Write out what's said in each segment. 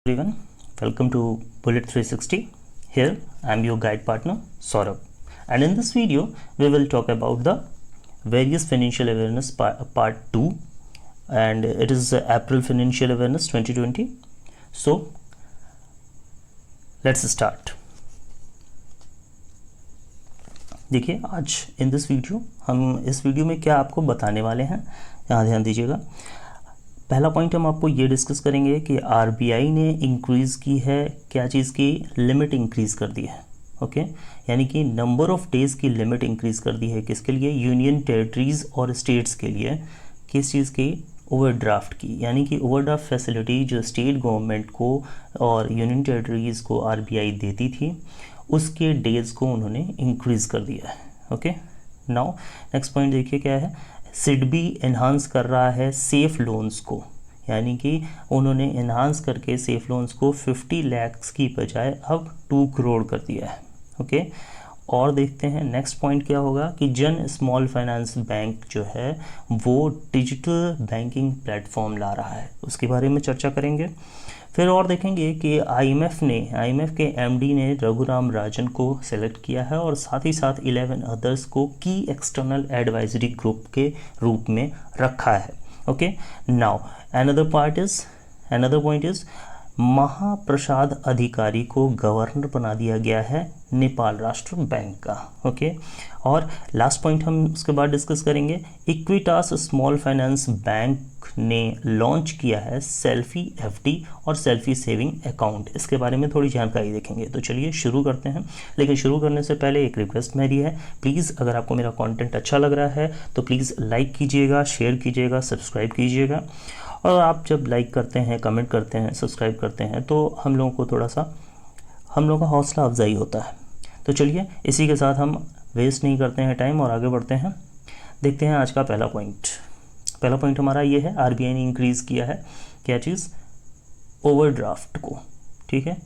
Everyone, welcome to Bullet 360. Here I am your guide partner Saurabh, and in this video we will talk about the various financial awareness part 2, and it is April Financial Awareness 2020. So let's start. देखिए आज in this video हम इस video में क्या आपको बताने वाले हैं, यहाँ ध्यान दीजिएगा। पहला पॉइंट हम आपको ये डिस्कस करेंगे कि आरबीआई ने इंक्रीज़ की है, क्या चीज़ की लिमिट इंक्रीज़ कर दी है। ओके, यानी कि नंबर ऑफ डेज़ की लिमिट इंक्रीज़ कर दी है। किसके लिए? यूनियन टेरिटरीज़ और स्टेट्स के लिए। किस चीज़ की? ओवरड्राफ्ट की, यानी कि ओवरड्राफ्ट फैसिलिटी जो स्टेट गवर्नमेंट को और यूनियन टेरिटरीज़ को आरबीआई देती थी, उसके डेज़ को उन्होंने इंक्रीज़ कर दिया है। ओके, नाउ नेक्स्ट पॉइंट देखिए क्या है। सिडबी एनहांस कर रहा है सेफ़ लोन्स को, यानी कि उन्होंने एनहांस करके सेफ़ लोन्स को 50 लाख की बजाय अब 2 करोड़ कर दिया है। ओके, और देखते हैं नेक्स्ट पॉइंट क्या होगा कि जन स्मॉल फाइनेंस बैंक जो है वो डिजिटल बैंकिंग प्लेटफॉर्म ला रहा है, उसके बारे में चर्चा करेंगे। फिर और देखेंगे कि आईएमएफ के एमडी ने रघुराम राजन को सेलेक्ट किया है और साथ ही साथ 11 अदर्स को की एक्सटर्नल एडवाइजरी ग्रुप के रूप में रखा है। Okay, now another point is महाप्रसाद अधिकारी को गवर्नर बना दिया गया है नेपाल राष्ट्र बैंक का। ओके, और लास्ट पॉइंट हम उसके बाद डिस्कस करेंगे। इक्विटास स्मॉल फाइनेंस बैंक ने लॉन्च किया है सेल्फी एफडी और सेल्फी सेविंग अकाउंट, इसके बारे में थोड़ी जानकारी देखेंगे। तो चलिए शुरू करते हैं, लेकिन शुरू करने से पहले एक रिक्वेस्ट मेरी है, प्लीज़ अगर आपको मेरा कंटेंट अच्छा लग रहा है तो प्लीज़ लाइक कीजिएगा, शेयर कीजिएगा, सब्सक्राइब कीजिएगा। और आप जब लाइक करते हैं, कमेंट करते हैं, सब्सक्राइब करते हैं तो हम लोगों को थोड़ा सा हम लोगों का हौसला अफजाई होता है। तो चलिए इसी के साथ हम वेस्ट नहीं करते हैं टाइम और आगे बढ़ते हैं। देखते हैं आज का पहला पॉइंट हमारा ये है, आरबीआई ने इंक्रीज़ किया है क्या चीज़? ओवरड्राफ्ट को। ठीक है,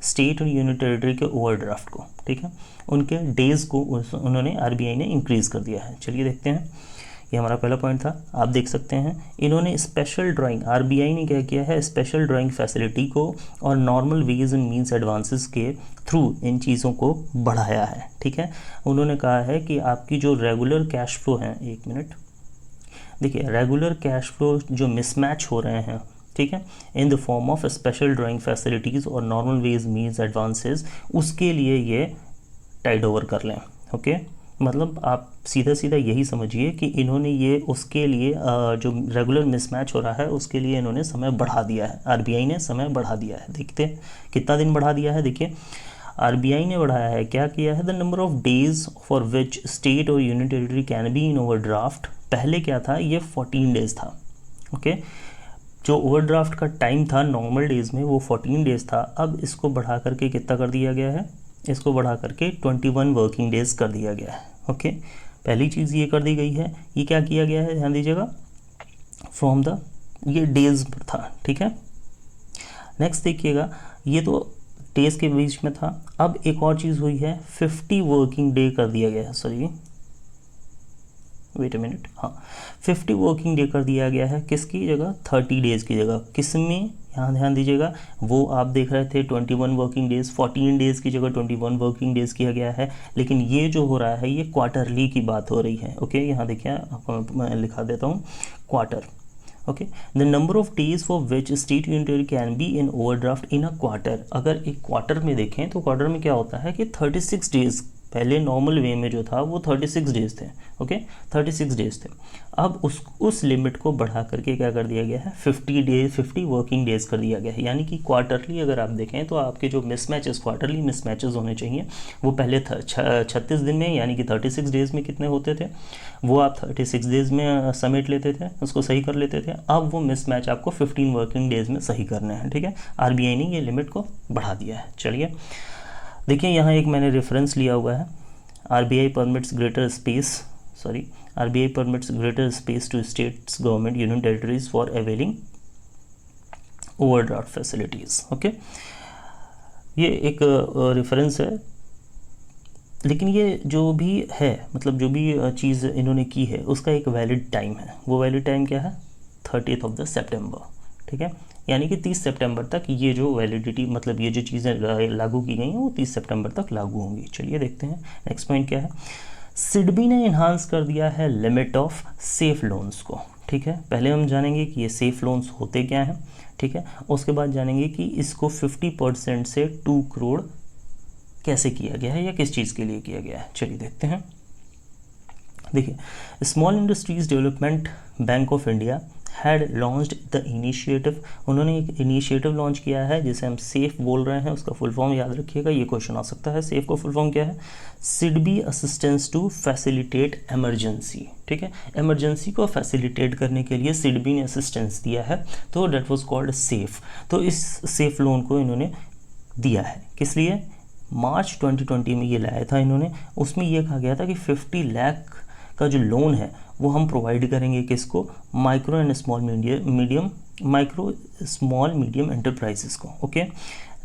स्टेट और यूनियन टेरिटरी के ओवरड्राफ्ट को, ठीक है, उनके डेज़ को उन्होंने आरबीआई ने इंक्रीज़ कर दिया है। चलिए देखते हैं, ये हमारा पहला पॉइंट था। आप देख सकते हैं इन्होंने स्पेशल ड्राइंग, आरबीआई ने क्या किया है, स्पेशल ड्राइंग फैसिलिटी को और normal ways and means advances के थ्रू इन चीज़ों को बढ़ाया है। ठीक है, उन्होंने कहा है कि आपकी जो रेगुलर कैश फ्लो है, एक मिनट देखिए, रेगुलर कैश फ्लो जो मिसमैच हो रहे हैं, ठीक है, in the form of special drawing facilities और नॉर्मल वेज मीन्स एडवांसेस, उसके लिए ये टाइड ओवर कर लें। ओके, मतलब आप सीधा यही समझिए कि इन्होंने ये उसके लिए जो रेगुलर मिसमैच हो रहा है उसके लिए इन्होंने समय बढ़ा दिया है, आरबीआई ने समय बढ़ा दिया है। देखते हैं कितना दिन बढ़ा दिया है। देखिए आरबीआई ने बढ़ाया है, क्या किया है, the number of days for which state और union territory can be in overdraft. पहले क्या था, ये 14 डेज था। ओके, जो ओवरड्राफ्ट का टाइम था नॉर्मल डेज़ में वो 14 डेज़ था, अब इसको बढ़ा करके कितना कर दिया गया है, इसको बढ़ा करके 21 वर्किंग डेज़ कर दिया गया है। ओके, पहली चीज़ ये कर दी गई है। ये क्या किया गया है, ध्यान दीजिएगा, फ्रॉम द ये डेज़ पर था। ठीक है, नेक्स्ट देखिएगा, ये तो डेज़ के बीच में था। अब एक और चीज़ हुई है, 50 वर्किंग डे कर दिया गया है, सॉरी वेट अ मिनट, हाँ 50 वर्किंग डे कर दिया गया है। किसकी जगह? 30 डेज़ की जगह। किस में? यहाँ ध्यान दीजिएगा, वो आप देख रहे थे 21 वर्किंग डेज़, 14 डेज़ की जगह 21 वर्किंग डेज़ किया गया है। लेकिन ये जो हो रहा है ये क्वार्टरली की बात हो रही है। ओके, यहाँ देखिए आपको मैं लिखा देता हूँ, quarter. Okay, the number of days for which state union can be in overdraft in a quarter. अगर एक क्वार्टर में देखें तो क्वार्टर में क्या होता है कि 36 डेज़, पहले नॉर्मल वे में जो था वो 36 डेज़ थे। ओके, 36 डेज़ थे। अब उस लिमिट को बढ़ा करके क्या कर दिया गया है, 50 वर्किंग डेज़ कर दिया गया है। यानी कि क्वार्टरली अगर आप देखें तो आपके जो मिसमैचेस, क्वार्टरली मिसमैचेस होने चाहिए, वो पहले 36 दिन में, यानी कि 36 डेज़ में कितने होते थे, वो आप 36 डेज़ में समेट लेते थे, उसको सही कर लेते थे। अब वो मिसमैच आपको 15 वर्किंग डेज़ में सही करने हैं। ठीक है, आरबीआई ने ये लिमिट को बढ़ा दिया है। चलिए देखिए, यहाँ एक मैंने रेफरेंस लिया हुआ है, RBI permits greater space to states government union territories for availing overdraft facilities. Okay, ये एक रेफरेंस है, लेकिन ये जो भी है, मतलब जो भी चीज़ इन्होंने की है उसका एक वैलिड टाइम है। वो वैलिड टाइम क्या है, 30th of September। ठीक है, यानी कि 30 सितंबर तक ये जो वैलिडिटी, मतलब ये जो चीज़ें लागू की गई हैं वो 30 सितंबर तक लागू होंगी। चलिए देखते हैं नेक्स्ट पॉइंट क्या है। सिडबी ने इन्हांस कर दिया है लिमिट ऑफ सेफ लोन्स को। ठीक है, पहले हम जानेंगे कि ये सेफ लोन्स होते क्या हैं। ठीक है, उसके बाद जानेंगे कि इसको 50% से 2 करोड़ कैसे किया गया है या किस चीज़ के लिए किया गया है। चलिए देखते हैं। देखिए, small industries development bank of India had launched the initiative. उन्होंने एक इनिशिएटिव लॉन्च किया है जिसे हम सेफ बोल रहे हैं। उसका फुल फॉर्म याद रखिएगा, ये क्वेश्चन आ सकता है। सेफ का फुल फॉर्म क्या है? SIDBI assistance to facilitate emergency. ठीक है, इमरजेंसी को फैसिलिटेट करने के लिए सिडबी ने असिस्टेंस दिया है, तो डेट वाज कॉल्ड सेफ। तो इस सेफ लोन को इन्होंने दिया है, किस लिए? मार्च 2020 में ये लाया था इन्होंने। उसमें ये कहा गया था कि 50 लाख का जो लोन है वो हम प्रोवाइड करेंगे किसको? Micro and small medium enterprises को। Okay,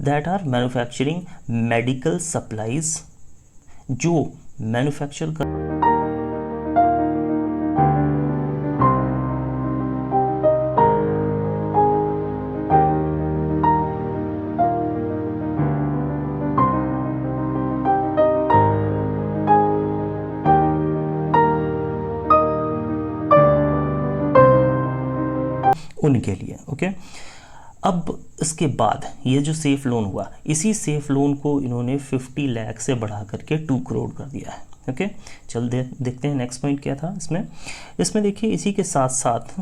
that are manufacturing medical supplies, जो मैन्युफैक्चर कर उनके लिए। ओके, अब इसके बाद ये जो सेफ लोन हुआ, इसी सेफ लोन को इन्होंने 50 लाख से बढ़ा करके 2 करोड़ कर दिया है। ओके, चल देखते हैं नेक्स्ट पॉइंट क्या था इसमें देखिए, इसी के साथ साथ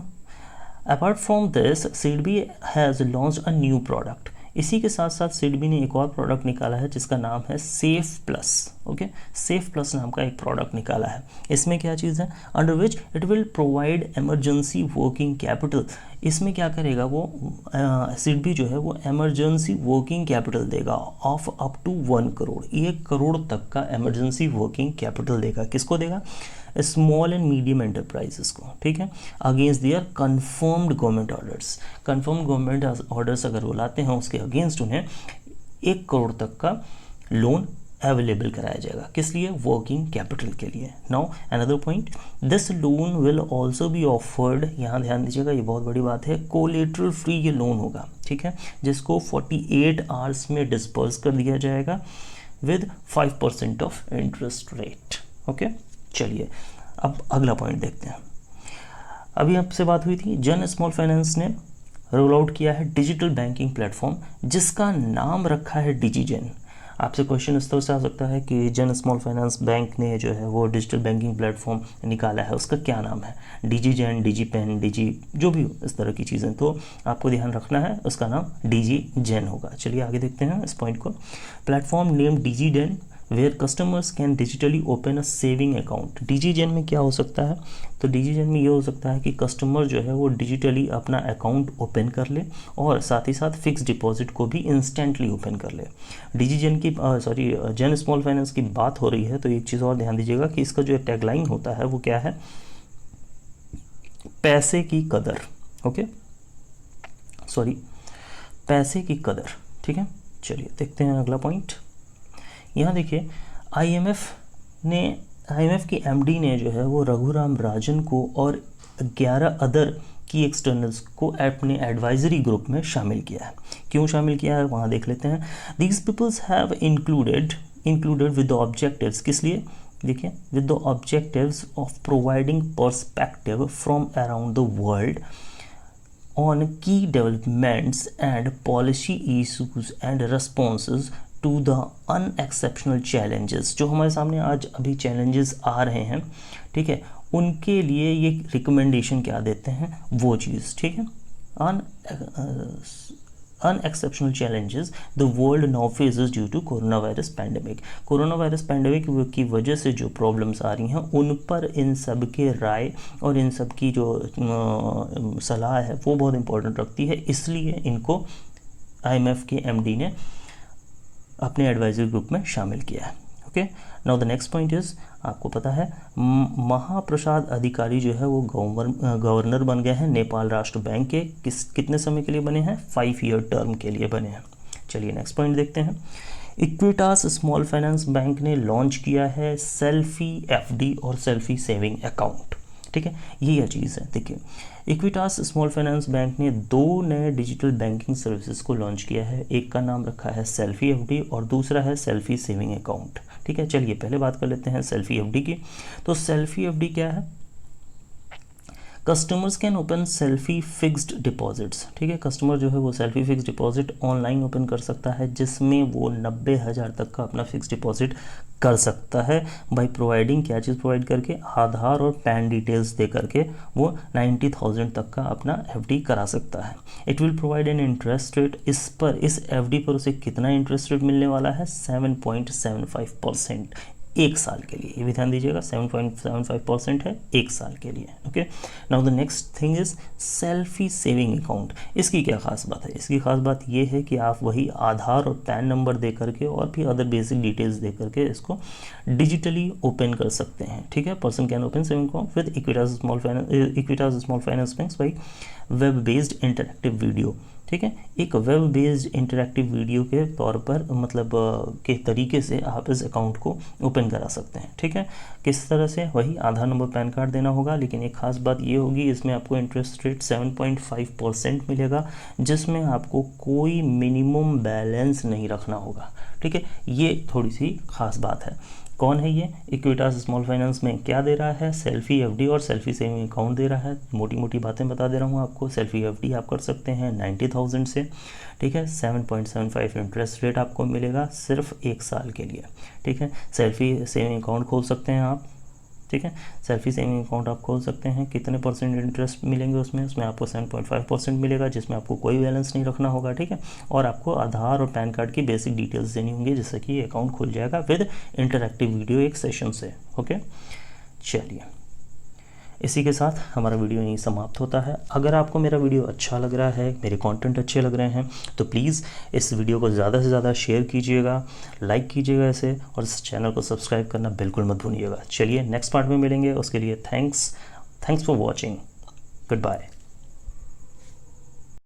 apart from this SIDBI has launched a new product. इसी के साथ साथ सिडबी ने एक और प्रोडक्ट निकाला है जिसका नाम है safe plus. Okay, safe plus नाम का एक प्रोडक्ट निकाला है। इसमें क्या चीज़ है? Under which it will provide emergency working capital. इसमें क्या करेगा वो सिडबी जो है वो इमरजेंसी वर्किंग कैपिटल देगा of up to 1 crore. 1 crore तक का इमरजेंसी वर्किंग कैपिटल देगा। किसको देगा? स्मॉल एंड मीडियम एंटरप्राइजेस को। ठीक है, against their confirmed government orders. Confirmed government orders अगर वो लाते हैं उसके अगेंस्ट उन्हें 1 करोड़ तक का लोन अवेलेबल कराया जाएगा। किस लिए? वर्किंग कैपिटल के लिए। Now another point, this loan will also be offered, यहाँ ध्यान दीजिएगा, ये बहुत बड़ी बात है, कोलेटरल फ्री ये लोन होगा। ठीक है, जिसको 48 आवर्स में डिस्पर्स कर दिया जाएगा with 5% of interest rate. Okay, चलिए अब अगला पॉइंट देखते हैं। अभी आपसे बात हुई थी, जन स्मॉल फाइनेंस ने रोल आउट किया है डिजिटल बैंकिंग प्लेटफॉर्म जिसका नाम रखा है डिजीजेन। आपसे क्वेश्चन इस तरह से आ सकता है कि जन स्मॉल फाइनेंस बैंक ने जो है वो डिजिटल बैंकिंग प्लेटफॉर्म निकाला है, उसका क्या नाम है? डिजीजेन, डिजीपेन, डिजी, जो भी इस तरह की चीज़ें, तो आपको ध्यान रखना है उसका नाम डिजीजेन होगा। चलिए आगे देखते हैं इस पॉइंट को। Platform name DigiGen where customers can digitally open a saving account. DigiGen में क्या हो सकता है? तो डिजीजेन में ये हो सकता है कि कस्टमर जो है वो डिजिटली अपना अकाउंट ओपन कर ले और साथ ही साथ फिक्स डिपॉजिट को भी इंस्टेंटली ओपन कर ले। डिजीजेन की जन स्मॉल फाइनेंस की बात हो रही है तो एक चीज़ और ध्यान दीजिएगा कि इसका जो टैगलाइन होता है वो क्या है? पैसे की कदर। ओके, पैसे की कदर। ठीक है, चलिए देखते हैं अगला पॉइंट। यहाँ देखिए, आईएमएफ की एमडी ने जो है वो रघुराम राजन को और 11 अदर की एक्सटर्नल्स को अपने एडवाइजरी ग्रुप में शामिल किया है। क्यों शामिल किया है वहाँ देख लेते हैं। These peoples have included with the objectives. किस लिए? देखिए, with the objectives of providing perspective from around the world on key developments and policy issues and responses to the unexceptional challenges। जो हमारे सामने आज अभी challenges आ रहे हैं, ठीक है, उनके लिए ये रिकमेंडेशन क्या देते हैं वो चीज़। ठीक है, unexceptional challenges the world now faces due to coronavirus pandemic। Coronavirus pandemic की वजह से जो प्रॉब्लम्स आ रही हैं उन पर इन सब के राय और इन सब की जो सलाह है वो बहुत इंपॉर्टेंट रखती है, इसलिए इनको आईएमएफ के एमडी ने अपने एडवाइजरी ग्रुप में शामिल किया है। Okay, now the next point is, आपको पता है महाप्रसाद अधिकारी जो है वो गवर्नर बन गए हैं नेपाल राष्ट्र बैंक के। कितने समय के लिए बने हैं? 5 ईयर टर्म के लिए बने हैं। चलिए नेक्स्ट पॉइंट देखते हैं। इक्विटास स्मॉल फाइनेंस बैंक ने लॉन्च किया है सेल्फी एफडी और सेल्फी सेविंग अकाउंट। ठीक है, ये चीज़ है। देखिए, इक्विटास स्मॉल फाइनेंस बैंक ने 2 नए डिजिटल बैंकिंग सर्विसेज को लॉन्च किया है। एक का नाम रखा है सेल्फी एफडी और दूसरा है सेल्फी सेविंग अकाउंट। ठीक है, चलिए पहले बात कर लेते हैं सेल्फी एफडी की। तो सेल्फी एफडी क्या है? Customers can open selfie fixed deposits. ठीक है, कस्टमर जो है वो selfie fixed deposit online open कर सकता है, जिसमें वो 90,000 तक का अपना फिक्स्ड डिपॉजिट कर सकता है बाय प्रोवाइडिंग, क्या चीज़ प्रोवाइड करके, आधार और पैन डिटेल्स दे करके वो 90,000 तक का अपना एफडी करा सकता है। It will provide an interest rate. इस एफडी पर उसे कितना इंटरेस्ट रेट मिलने वाला है? 7.75% 1 साल के लिए। ये भी ध्यान दीजिएगा, 7.75% है 1 साल के लिए। Okay, now the next thing is selfie saving account. इसकी क्या खास बात है? इसकी खास बात ये है कि आप वही आधार और पैन नंबर दे करके और भी अदर बेसिक डिटेल्स दे करके इसको डिजिटली ओपन कर सकते हैं। ठीक है, person can open saving account with Equitas small finance bank by web based interactive video. ठीक है, एक वेब बेस्ड इंटरैक्टिव वीडियो के तौर पर मतलब के तरीके से आप इस अकाउंट को ओपन करा सकते हैं। ठीक है, किस तरह से? वही आधार नंबर पैन कार्ड देना होगा, लेकिन एक खास बात ये होगी, इसमें आपको इंटरेस्ट रेट 7.5% मिलेगा, जिसमें आपको कोई मिनिमम बैलेंस नहीं रखना होगा। ठीक है, ये थोड़ी सी खास बात है। कौन है ये? इक्विटास स्मॉल फाइनेंस में क्या दे रहा है? सेल्फी एफडी और सेल्फी सेविंग अकाउंट दे रहा है। मोटी मोटी बातें बता दे रहा हूँ आपको। सेल्फी एफडी आप कर सकते हैं 90,000 से। ठीक है, 7.75 इंटरेस्ट रेट आपको मिलेगा सिर्फ 1 साल के लिए। ठीक है, सेल्फी सेविंग अकाउंट खोल सकते हैं आप। ठीक है, सेल्फी सेविंग अकाउंट आप खोल सकते हैं। कितने परसेंट इंटरेस्ट मिलेंगे उसमें आपको 7.5% मिलेगा, जिसमें आपको कोई बैलेंस नहीं रखना होगा। ठीक है, और आपको आधार और पैन कार्ड की बेसिक डिटेल्स देनी होंगी, जिससे कि ये अकाउंट खुल जाएगा विद इंटरैक्टिव वीडियो एक सेशन से। ओके, चलिए इसी के साथ हमारा वीडियो यहीं समाप्त होता है। अगर आपको मेरा वीडियो अच्छा लग रहा है, मेरे कंटेंट अच्छे लग रहे हैं, तो प्लीज़ इस वीडियो को ज़्यादा से ज़्यादा शेयर कीजिएगा, लाइक कीजिएगा इसे, और इस चैनल को सब्सक्राइब करना बिल्कुल मत भूलिएगा। चलिए नेक्स्ट पार्ट में मिलेंगे, उसके लिए thanks for watching. Good bye.